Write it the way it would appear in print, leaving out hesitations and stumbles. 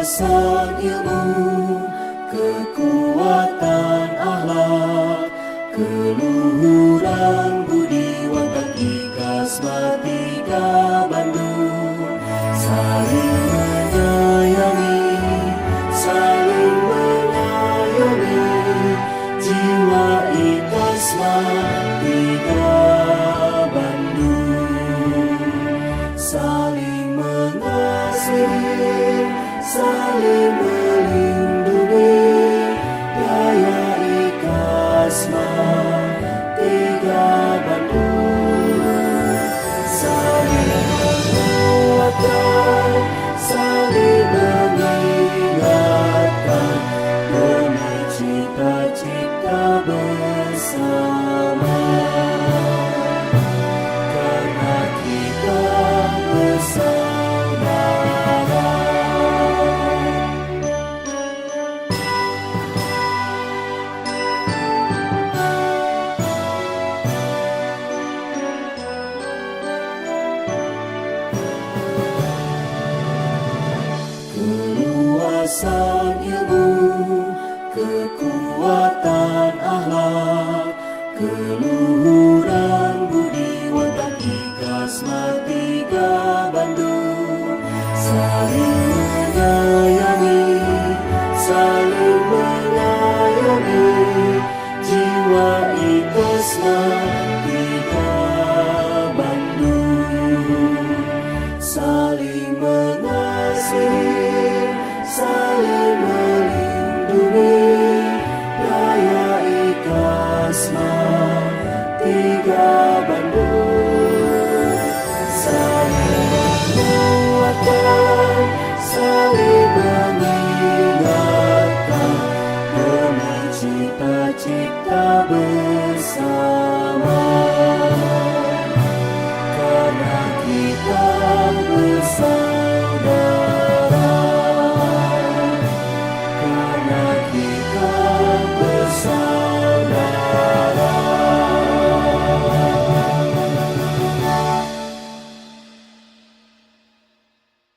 keluasan ilmu, kekuatan akhlak, keluhuran budi, watak ikhlas tiga Bandung. Saling menyayangi, saling mengayomi, jiwa ikhlas tiga Bandung. Saling mengasihi, saling melindungi, daya ikhlas tiga Bandung. Saling menguatkan, saling mengingatkan, demi cita-cita bersama. Karena kita bersaudara. Keluasan ilmu, kekuatan akhlak, keluhuran budi, watak ikhlas tiga Bandung. Saling menyayangi, saling mengayomi, jiwa ikhlas tiga Bandung. Saling mengasihi, saling melindungi, daya ikhlas tiga Bandung. Saling menguatkan, saling mengingatkan, demi cita-cita bersama. Karena kita bersaudara.